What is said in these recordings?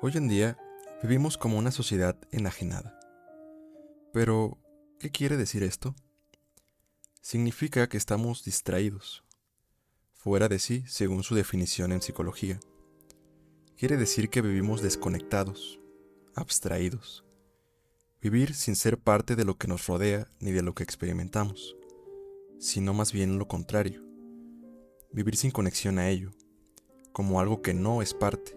Hoy en día vivimos como una sociedad enajenada. Pero, ¿qué quiere decir esto? Significa que estamos distraídos, fuera de sí, según su definición en psicología. Quiere decir que vivimos desconectados, abstraídos. Vivir sin ser parte de lo que nos rodea ni de lo que experimentamos, sino más bien lo contrario. Vivir sin conexión a ello, como algo que no es parte.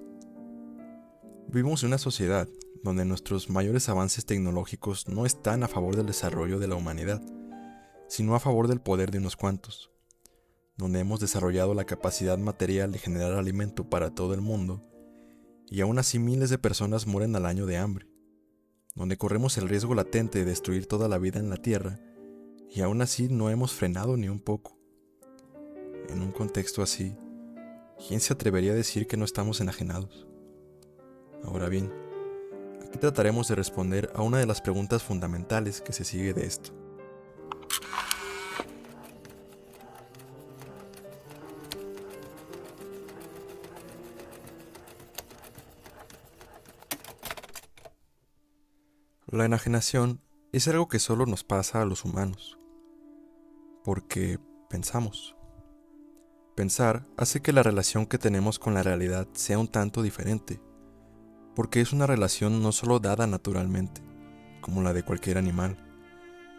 Vivimos en una sociedad donde nuestros mayores avances tecnológicos no están a favor del desarrollo de la humanidad, sino a favor del poder de unos cuantos, donde hemos desarrollado la capacidad material de generar alimento para todo el mundo, y aún así miles de personas mueren al año de hambre, donde corremos el riesgo latente de destruir toda la vida en la Tierra, y aún así no hemos frenado ni un poco. En un contexto así, ¿quién se atrevería a decir que no estamos enajenados? Ahora bien, aquí trataremos de responder a una de las preguntas fundamentales que se sigue de esto. La enajenación es algo que solo nos pasa a los humanos, porque pensamos. Pensar hace que la relación que tenemos con la realidad sea un tanto diferente, porque es una relación no solo dada naturalmente, como la de cualquier animal,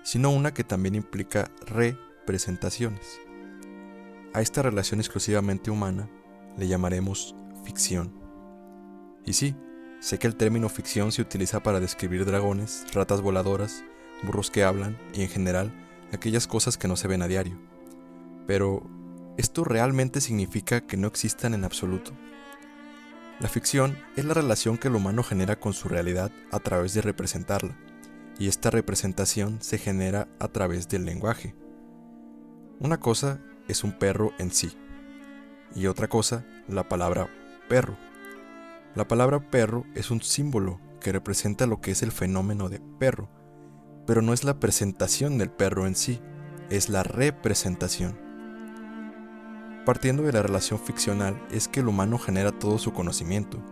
sino una que también implica representaciones. A esta relación exclusivamente humana le llamaremos ficción. Y sí, sé que el término ficción se utiliza para describir dragones, ratas voladoras, burros que hablan y en general aquellas cosas que no se ven a diario. Pero, ¿esto realmente significa que no existan en absoluto? La ficción es la relación que el humano genera con su realidad a través de representarla, y esta representación se genera a través del lenguaje. Una cosa es un perro en sí, y otra cosa, la palabra perro. La palabra perro es un símbolo que representa lo que es el fenómeno de perro, pero no es la presentación del perro en sí, es la representación. Partiendo de la relación ficcional es que el humano genera todo su conocimiento,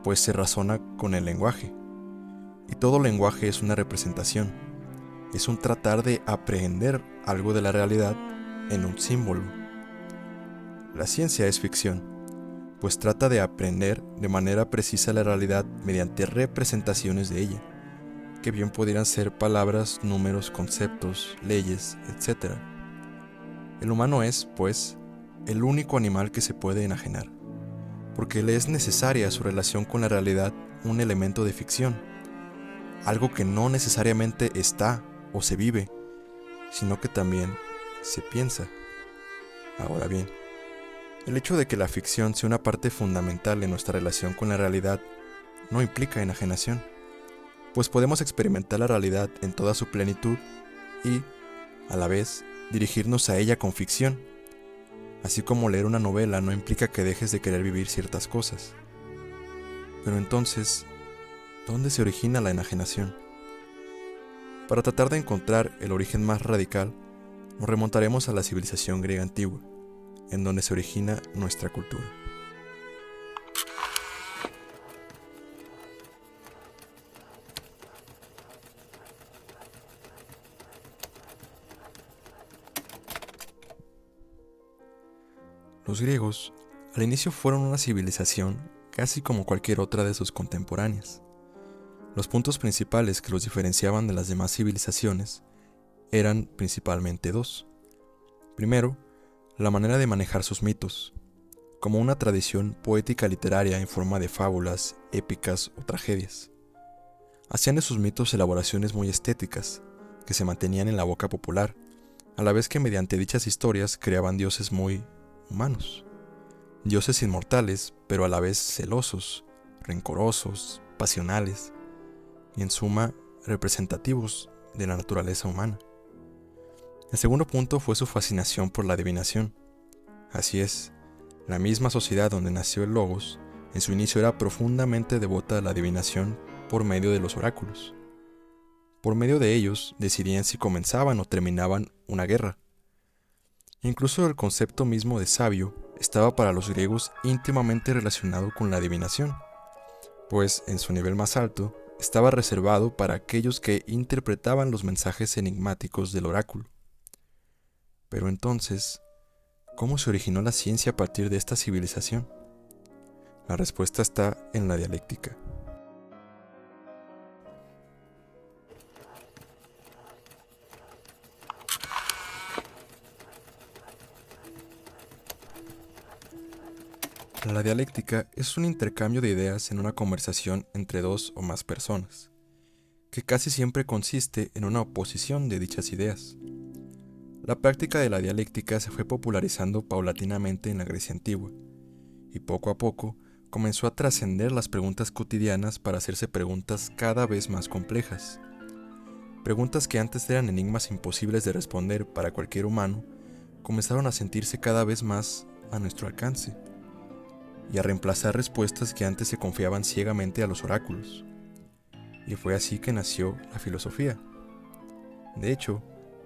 pues se razona con el lenguaje, y todo lenguaje es una representación, es un tratar de aprehender algo de la realidad en un símbolo. La ciencia es ficción, pues trata de aprender de manera precisa la realidad mediante representaciones de ella, que bien pudieran ser palabras, números, conceptos, leyes, etc. El humano es, pues, el único animal que se puede enajenar, porque le es necesaria a su relación con la realidad un elemento de ficción, algo que no necesariamente está o se vive, sino que también se piensa. Ahora bien, el hecho de que la ficción sea una parte fundamental en nuestra relación con la realidad no implica enajenación, pues podemos experimentar la realidad en toda su plenitud y, a la vez, dirigirnos a ella con ficción. Así como leer una novela no implica que dejes de querer vivir ciertas cosas. Pero entonces, ¿dónde se origina la enajenación? Para tratar de encontrar el origen más radical, nos remontaremos a la civilización griega antigua, en donde se origina nuestra cultura. Los griegos, al inicio fueron una civilización casi como cualquier otra de sus contemporáneas. Los puntos principales que los diferenciaban de las demás civilizaciones eran principalmente dos. Primero, la manera de manejar sus mitos, como una tradición poética literaria en forma de fábulas, épicas o tragedias. Hacían de sus mitos elaboraciones muy estéticas, que se mantenían en la boca popular, a la vez que mediante dichas historias creaban dioses muy humanos. Dioses inmortales, pero a la vez celosos, rencorosos, pasionales, y en suma, representativos de la naturaleza humana. El segundo punto fue su fascinación por la adivinación. Así es, la misma sociedad donde nació el Logos, en su inicio era profundamente devota a la adivinación por medio de los oráculos. Por medio de ellos decidían si comenzaban o terminaban una guerra. Incluso el concepto mismo de sabio estaba para los griegos íntimamente relacionado con la adivinación, pues en su nivel más alto estaba reservado para aquellos que interpretaban los mensajes enigmáticos del oráculo. Pero entonces, ¿cómo se originó la ciencia a partir de esta civilización? La respuesta está en la dialéctica. La dialéctica es un intercambio de ideas en una conversación entre dos o más personas, que casi siempre consiste en una oposición de dichas ideas. La práctica de la dialéctica se fue popularizando paulatinamente en la Grecia antigua, y poco a poco comenzó a trascender las preguntas cotidianas para hacerse preguntas cada vez más complejas. Preguntas que antes eran enigmas imposibles de responder para cualquier humano, comenzaron a sentirse cada vez más a nuestro alcance, y a reemplazar respuestas que antes se confiaban ciegamente a los oráculos. Y fue así que nació la filosofía. De hecho,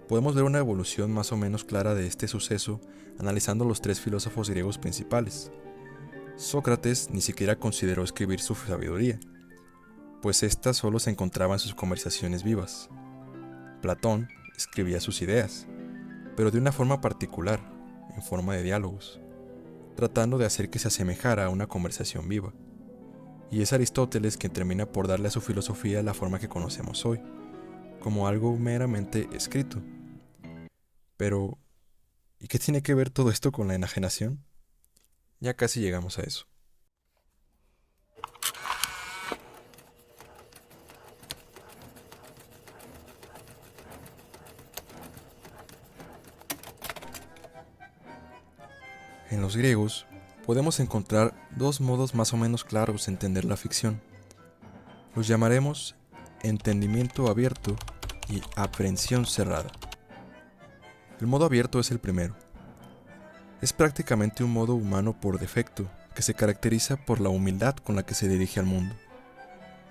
podemos ver una evolución más o menos clara de este suceso analizando los tres filósofos griegos principales. Sócrates ni siquiera consideró escribir su sabiduría, pues ésta solo se encontraba en sus conversaciones vivas. Platón escribía sus ideas, pero de una forma particular, en forma de diálogos, tratando de hacer que se asemejara a una conversación viva. Y es Aristóteles quien termina por darle a su filosofía la forma que conocemos hoy, como algo meramente escrito. Pero, ¿y qué tiene que ver todo esto con la enajenación? Ya casi llegamos a eso. En los griegos, podemos encontrar dos modos más o menos claros de entender la ficción. Los llamaremos entendimiento abierto y aprehensión cerrada. El modo abierto es el primero. Es prácticamente un modo humano por defecto, que se caracteriza por la humildad con la que se dirige al mundo.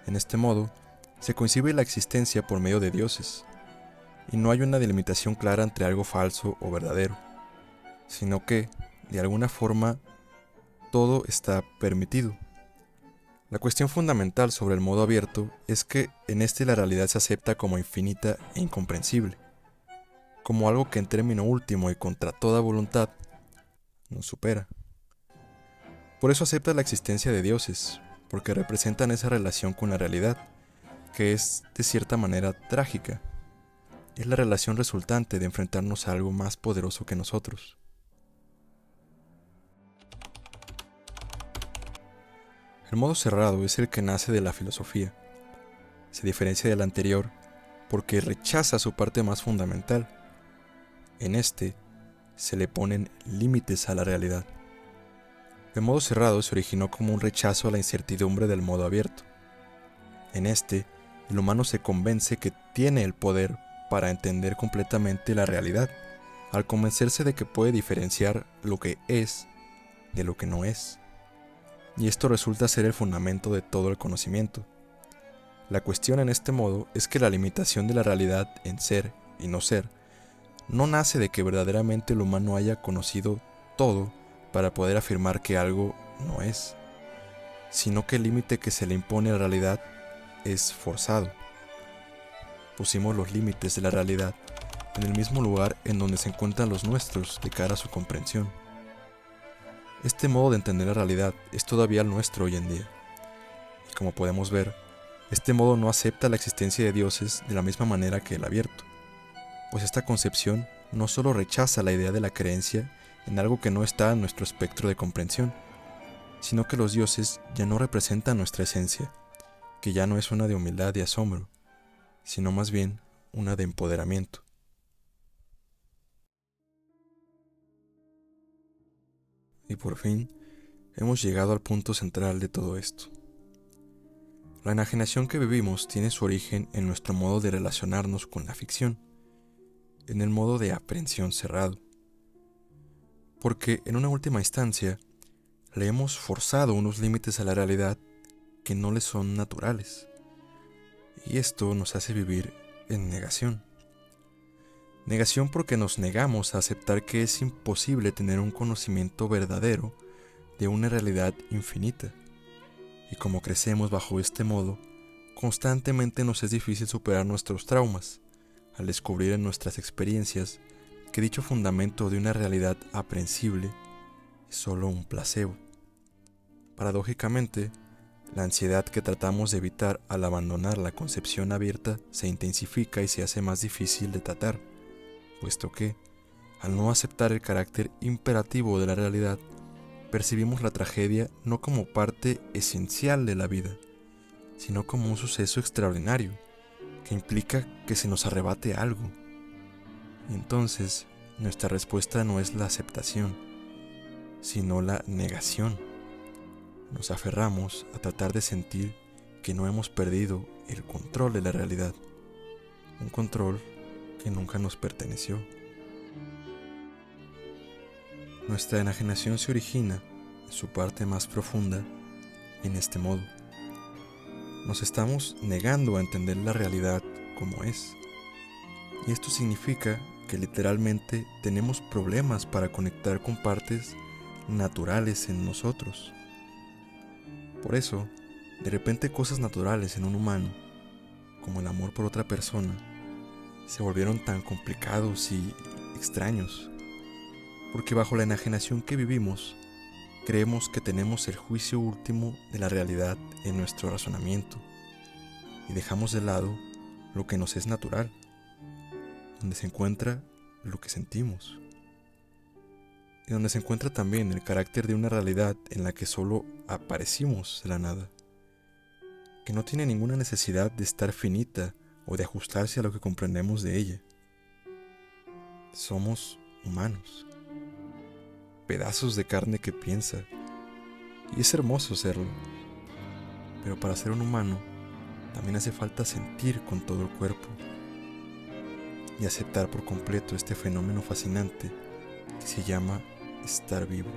En este modo, se concibe la existencia por medio de dioses, y no hay una delimitación clara entre algo falso o verdadero, sino que, de alguna forma, todo está permitido. La cuestión fundamental sobre el modo abierto es que en este la realidad se acepta como infinita e incomprensible, como algo que en término último y contra toda voluntad nos supera. Por eso acepta la existencia de dioses, porque representan esa relación con la realidad, que es de cierta manera trágica. Es la relación resultante de enfrentarnos a algo más poderoso que nosotros. El modo cerrado es el que nace de la filosofía. Se diferencia del anterior porque rechaza su parte más fundamental. En este, se le ponen límites a la realidad. El modo cerrado se originó como un rechazo a la incertidumbre del modo abierto. En este, el humano se convence que tiene el poder para entender completamente la realidad, al convencerse de que puede diferenciar lo que es de lo que no es. Y esto resulta ser el fundamento de todo el conocimiento. La cuestión en este modo es que la limitación de la realidad en ser y no ser no nace de que verdaderamente el humano haya conocido todo para poder afirmar que algo no es, sino que el límite que se le impone a la realidad es forzado. Pusimos los límites de la realidad en el mismo lugar en donde se encuentran los nuestros de cara a su comprensión. Este modo de entender la realidad es todavía el nuestro hoy en día. Y como podemos ver, este modo no acepta la existencia de dioses de la misma manera que el abierto, pues esta concepción no solo rechaza la idea de la creencia en algo que no está en nuestro espectro de comprensión, sino que los dioses ya no representan nuestra esencia, que ya no es una de humildad y asombro, sino más bien una de empoderamiento. Y por fin, hemos llegado al punto central de todo esto. La enajenación que vivimos tiene su origen en nuestro modo de relacionarnos con la ficción, en el modo de aprehensión cerrado. Porque en una última instancia, le hemos forzado unos límites a la realidad que no le son naturales. Y esto nos hace vivir en negación. Negación porque nos negamos a aceptar que es imposible tener un conocimiento verdadero de una realidad infinita. Y como crecemos bajo este modo, constantemente nos es difícil superar nuestros traumas, al descubrir en nuestras experiencias que dicho fundamento de una realidad aprehensible es solo un placebo. Paradójicamente, la ansiedad que tratamos de evitar al abandonar la concepción abierta se intensifica y se hace más difícil de tratar, puesto que, al no aceptar el carácter imperativo de la realidad, percibimos la tragedia no como parte esencial de la vida, sino como un suceso extraordinario, que implica que se nos arrebate algo. Y entonces, nuestra respuesta no es la aceptación, sino la negación. Nos aferramos a tratar de sentir que no hemos perdido el control de la realidad, un control que nunca nos perteneció. Nuestra enajenación se origina, en su parte más profunda, en este modo. Nos estamos negando a entender la realidad como es. Y esto significa que literalmente tenemos problemas para conectar con partes naturales en nosotros. Por eso, de repente cosas naturales en un humano, como el amor por otra persona, se volvieron tan complicados y extraños, porque bajo la enajenación que vivimos, creemos que tenemos el juicio último de la realidad en nuestro razonamiento, y dejamos de lado lo que nos es natural, donde se encuentra lo que sentimos, y donde se encuentra también el carácter de una realidad en la que solo aparecimos de la nada, que no tiene ninguna necesidad de estar finita o de ajustarse a lo que comprendemos de ella. Somos humanos, pedazos de carne que piensa, y es hermoso serlo, pero para ser un humano también hace falta sentir con todo el cuerpo y aceptar por completo este fenómeno fascinante que se llama estar vivo.